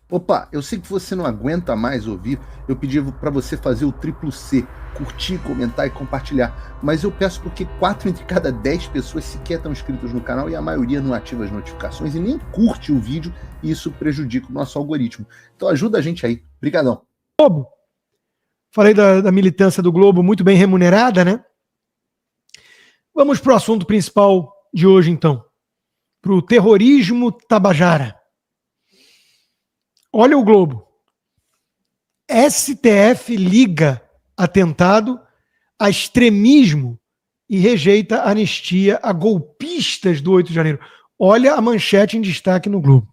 Opa, eu sei que você não aguenta mais ouvir, eu pedi para você fazer o triplo C, curtir, comentar e compartilhar, mas eu peço porque 4 entre cada 10 pessoas sequer estão inscritos no canal e a maioria não ativa as notificações e nem curte o vídeo e isso prejudica o nosso algoritmo. Então ajuda a gente aí. Obrigadão. Globo. Falei da militância do Globo, muito bem remunerada, né? Vamos para o assunto principal de hoje, então. Para o terrorismo tabajara. Olha o Globo. STF liga atentado a extremismo e rejeita anistia a golpistas do 8 de janeiro. Olha a manchete em destaque no Globo.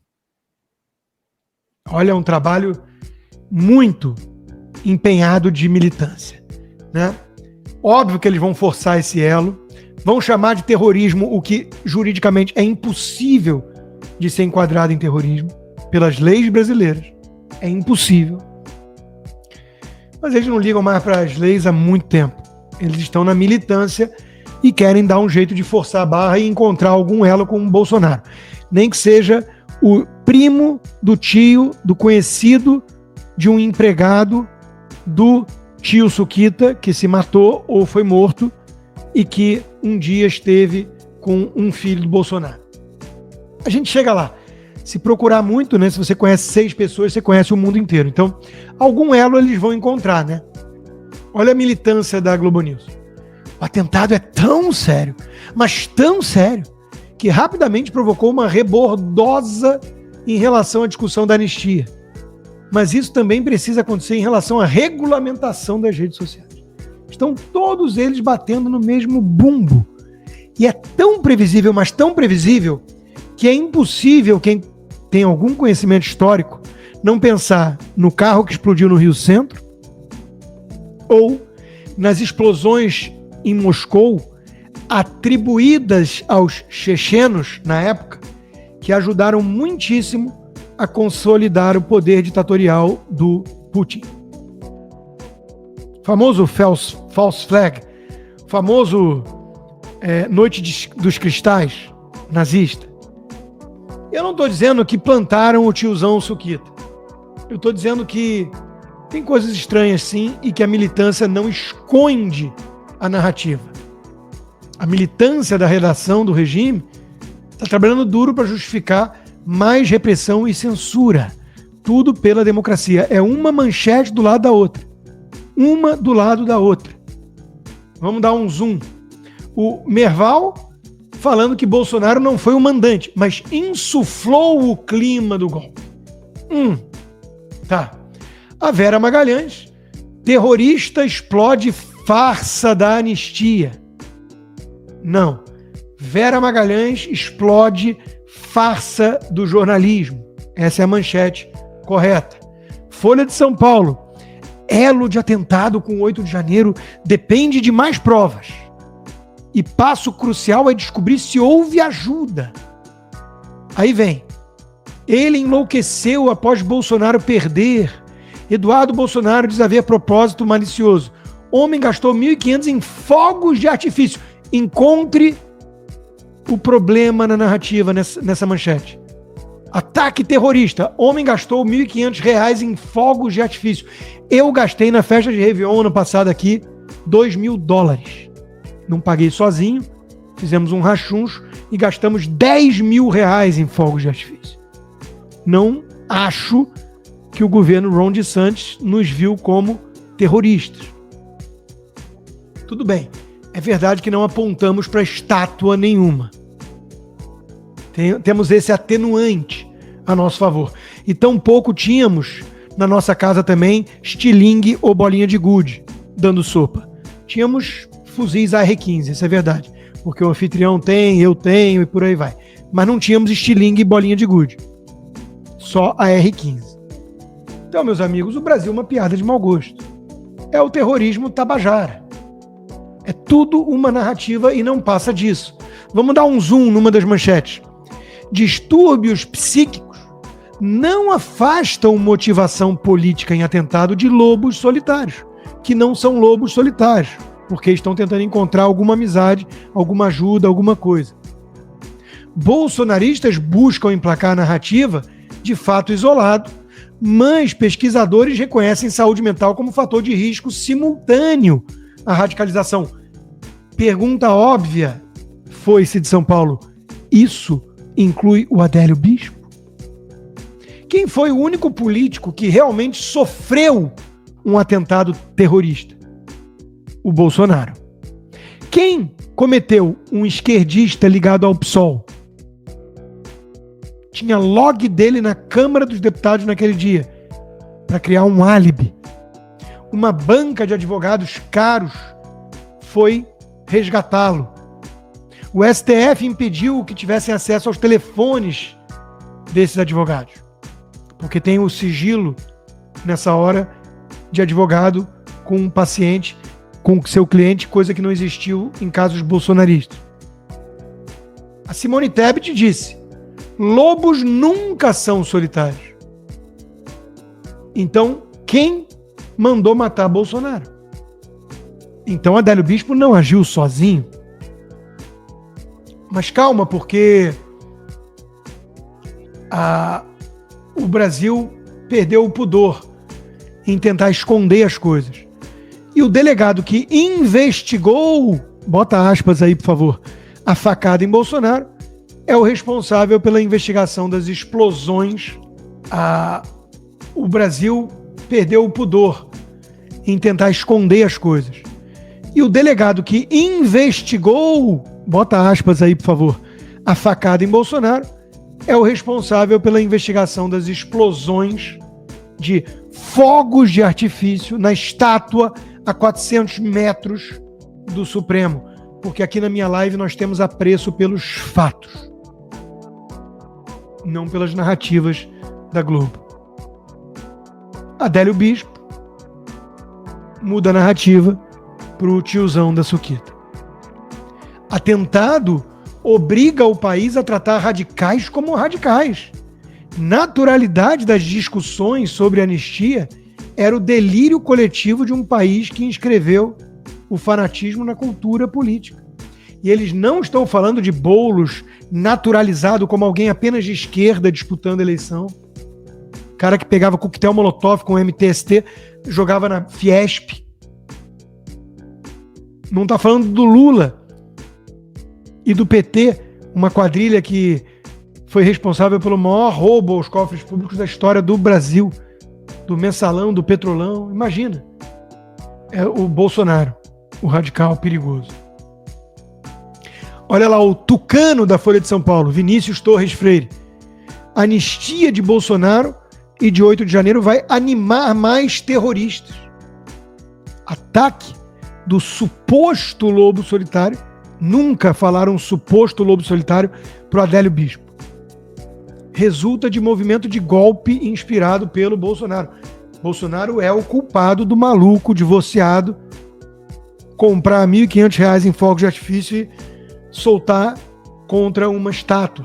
Olha, um trabalho muito empenhado de militância, né? Óbvio que eles vão forçar esse elo, vão chamar de terrorismo o que juridicamente é impossível de ser enquadrado em terrorismo pelas leis brasileiras. É impossível. Mas eles não ligam mais para as leis há muito tempo. Eles estão na militância e querem dar um jeito de forçar a barra e encontrar algum elo com o Bolsonaro. Nem que seja o primo do tio, do conhecido de um empregado do tio Suquita, que se matou ou foi morto e que um dia esteve com um filho do Bolsonaro. A gente chega lá. Se procurar muito, né? Se você conhece 6 pessoas, você conhece o mundo inteiro. Então, algum elo eles vão encontrar, né? Olha a militância da Globo News. O atentado é tão sério, mas tão sério, que rapidamente provocou uma rebordosa em relação à discussão da anistia. Mas isso também precisa acontecer em relação à regulamentação das redes sociais. Estão todos eles batendo no mesmo bumbo. E é tão previsível, mas tão previsível, que é impossível quem tem algum conhecimento histórico não pensar no carro que explodiu no Rio Centro ou nas explosões em Moscou atribuídas aos chechenos na época, que ajudaram muitíssimo a consolidar o poder ditatorial do Putin. Famoso false flag, famoso Noite dos Cristais nazista. Eu não estou dizendo que plantaram o tiozão Suquita. Eu estou dizendo que tem coisas estranhas sim e que a militância não esconde a narrativa. A militância da redação do regime está trabalhando duro para justificar mais repressão e censura. Tudo pela democracia. É uma manchete do lado da outra. Uma do lado da outra. Vamos dar um zoom. O Merval falando que Bolsonaro não foi o mandante, mas insuflou o clima do golpe. Tá. A Vera Magalhães, terrorista explode farsa da anistia. Não. Vera Magalhães explode farsa do jornalismo. Essa é a manchete correta. Folha de São Paulo. Elo de atentado com 8 de janeiro depende de mais provas. E passo crucial é descobrir se houve ajuda. Aí vem. Ele enlouqueceu após Bolsonaro perder. Eduardo Bolsonaro diz haver propósito malicioso. Homem gastou 1.500 em fogos de artifício. Encontre o problema na narrativa nessa manchete. Ataque terrorista. Homem gastou 1.500 reais em fogos de artifício. Eu gastei na festa de Réveillon ano passado aqui $2.000. Não paguei sozinho, fizemos um rachuncho e gastamos R$10.000 em fogos de artifício. Não acho que o governo Ron DeSantis nos viu como terroristas. Tudo bem, é verdade que não apontamos para estátua nenhuma. Temos esse atenuante a nosso favor. E tampouco tínhamos na nossa casa também estilingue ou bolinha de gude dando sopa. Tínhamos fuzis AR-15, isso é verdade. Porque o anfitrião tem, eu tenho e por aí vai. Mas não tínhamos estilingue e bolinha de gude. Só AR-15. Então, meus amigos, o Brasil é uma piada de mau gosto. É o terrorismo tabajara. É tudo uma narrativa e não passa disso. Vamos dar um zoom numa das manchetes. Distúrbios psíquicos não afastam motivação política em atentado de lobos solitários, que não são lobos solitários, porque estão tentando encontrar alguma amizade, alguma ajuda, alguma coisa. Bolsonaristas buscam emplacar a narrativa de fato isolado, mas pesquisadores reconhecem saúde mental como fator de risco simultâneo à radicalização. Pergunta óbvia, Foice de São Paulo: isso inclui o Adélio Bispo? Quem foi o único político que realmente sofreu um atentado terrorista? O Bolsonaro. Quem cometeu um esquerdista ligado ao PSOL? Tinha log dele na Câmara dos Deputados naquele dia, para criar um álibi. Uma banca de advogados caros foi resgatá-lo. O STF impediu que tivessem acesso aos telefones desses advogados, porque tem o sigilo, nessa hora, de advogado com um paciente, com seu cliente, coisa que não existiu em casos bolsonaristas. A Simone Tebet disse: lobos nunca são solitários. Então, quem mandou matar Bolsonaro? Então, Adélio Bispo não agiu sozinho. Mas calma, porque o Brasil perdeu o pudor em tentar esconder as coisas. E o delegado que investigou, bota aspas aí, por favor, a facada em Bolsonaro, é o responsável pela investigação das explosões. O Brasil perdeu o pudor em tentar esconder as coisas. E o delegado que investigou, bota aspas aí, por favor, a facada em Bolsonaro, é o responsável pela investigação das explosões de fogos de artifício na estátua a 400 metros do Supremo. Porque aqui na minha live nós temos apreço pelos fatos, não pelas narrativas da Globo. Adélio Bispo muda a narrativa pro tiozão da suquita. Atentado obriga o país a tratar radicais como radicais. Naturalidade das discussões sobre anistia era o delírio coletivo de um país que inscreveu o fanatismo na cultura política. E eles não estão falando de Boulos naturalizado como alguém apenas de esquerda disputando a eleição. Cara que pegava coquetel molotov com MTST, jogava na Fiesp. Não está falando do Lula e do PT, uma quadrilha que foi responsável pelo maior roubo aos cofres públicos da história do Brasil, do mensalão, do petrolão. Imagina. É o Bolsonaro, o radical perigoso. Olha lá, o tucano da Folha de São Paulo, Vinícius Torres Freire. Anistia de Bolsonaro e de 8 de janeiro vai animar mais terroristas. Ataque do suposto lobo solitário. Nunca falaram suposto lobo solitário para o Adélio Bispo. Resulta de movimento de golpe inspirado pelo Bolsonaro. Bolsonaro é o culpado do maluco divorciado comprar R$ 1.500 em fogos de artifício e soltar contra uma estátua.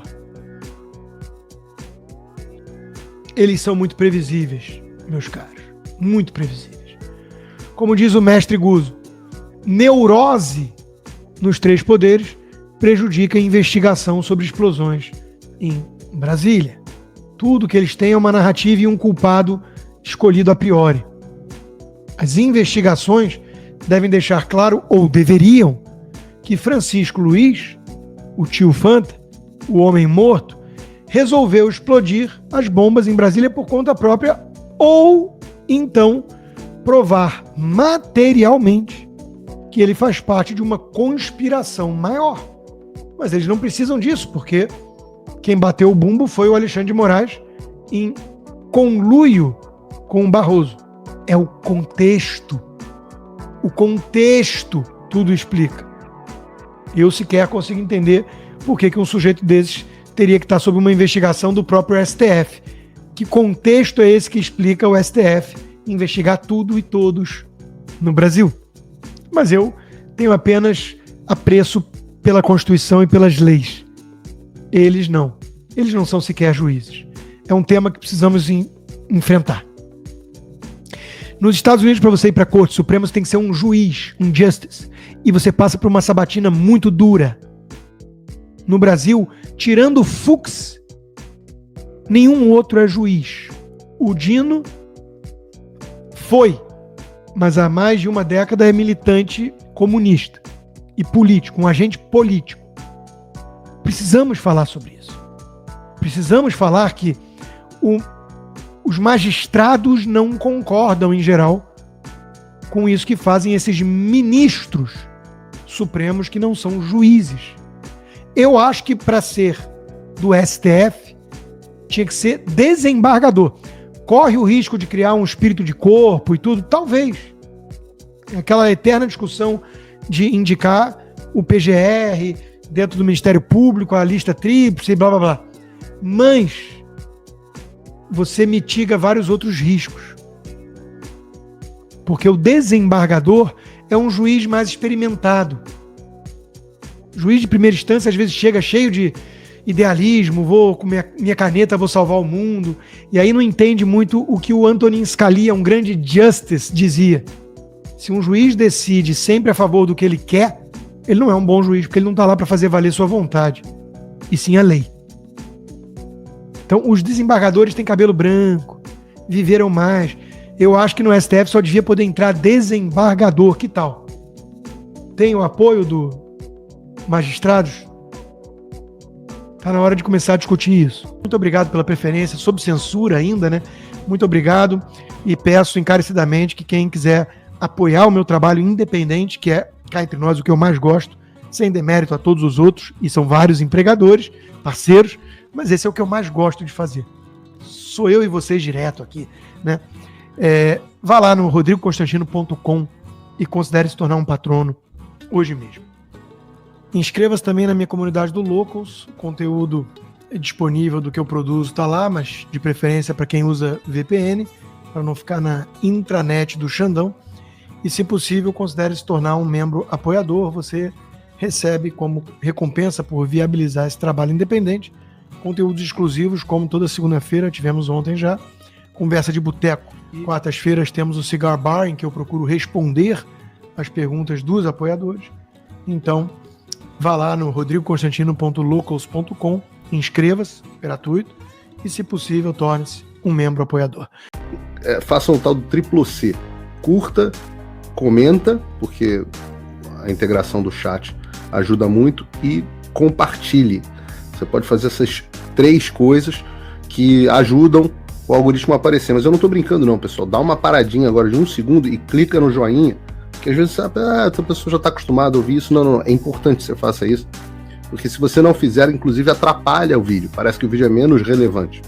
Eles são muito previsíveis, meus caros. Muito previsíveis. Como diz o mestre Guzzo, neurose nos 3 poderes prejudica a investigação sobre explosões em Brasília. Tudo que eles têm é uma narrativa e um culpado escolhido a priori. As investigações devem deixar claro, ou deveriam, que Francisco Luiz, o tio Fanta, o homem morto, resolveu explodir as bombas em Brasília por conta própria, ou então provar materialmente que ele faz parte de uma conspiração maior. Mas eles não precisam disso, porque quem bateu o bumbo foi o Alexandre de Moraes em conluio com o Barroso. É o contexto. O contexto tudo explica. Eu sequer consigo entender por que um sujeito desses teria que estar sob uma investigação do próprio STF. Que contexto é esse que explica o STF investigar tudo e todos no Brasil? Mas eu tenho apenas apreço pela Constituição e pelas leis. Eles não. Eles não são sequer juízes. É um tema que precisamos enfrentar. Nos Estados Unidos, para você ir para a Corte Suprema, você tem que ser um juiz, um justice. E você passa por uma sabatina muito dura. No Brasil, tirando o Fux, nenhum outro é juiz. O Dino foi, mas há mais de uma década é militante comunista e político, um agente político. Precisamos falar sobre isso. Precisamos falar que os magistrados não concordam, em geral, com isso que fazem esses ministros supremos que não são juízes. Eu acho que para ser do STF tinha que ser desembargador. Corre o risco de criar um espírito de corpo e tudo? Talvez. Aquela eterna discussão de indicar o PGR dentro do Ministério Público, a lista tríplice, blá blá blá. Mas você mitiga vários outros riscos. Porque o desembargador é um juiz mais experimentado. O juiz de primeira instância às vezes chega cheio de idealismo, vou com minha caneta, vou salvar o mundo, e aí não entende muito o que o Antonin Scalia, um grande justice, dizia. Se um juiz decide sempre a favor do que ele quer, ele não é um bom juiz, porque ele não está lá para fazer valer sua vontade, e sim a lei. Então, os desembargadores têm cabelo branco, viveram mais. Eu acho que no STF só devia poder entrar desembargador. Que tal? Tem o apoio dos magistrados? Está na hora de começar a discutir isso. Muito obrigado pela preferência, sob censura ainda, né? Muito obrigado e peço encarecidamente que quem quiser apoiar o meu trabalho independente, que é, cá entre nós, o que eu mais gosto, sem demérito a todos os outros, e são vários empregadores, parceiros, mas esse é o que eu mais gosto de fazer. Sou eu e vocês direto aqui, né? Vá lá no rodrigoconstantino.com e considere se tornar um patrono hoje mesmo. Inscreva-se também na minha comunidade do Locals, o conteúdo disponível do que eu produzo está lá, mas de preferência para quem usa VPN, para não ficar na intranet do Xandão. E se possível, considere se tornar um membro apoiador. Você recebe como recompensa por viabilizar esse trabalho independente conteúdos exclusivos, como toda segunda-feira, tivemos ontem já, conversa de boteco. Quartas-feiras temos o Cigar Bar, em que eu procuro responder as perguntas dos apoiadores. Então, vá lá no rodrigoconstantino.locals.com, inscreva-se, gratuito, e se possível, torne-se um membro apoiador. Façam o tal do triplo C. Curta, comenta, porque a integração do chat ajuda muito, e compartilhe. Você pode fazer essas 3 coisas que ajudam o algoritmo a aparecer. Mas eu não estou brincando não, pessoal. Dá uma paradinha agora de 1 segundo e clica no joinha, que às vezes essa pessoa já está acostumada a ouvir isso. Não. É importante que você faça isso, porque se você não fizer, inclusive atrapalha o vídeo. Parece que o vídeo é menos relevante.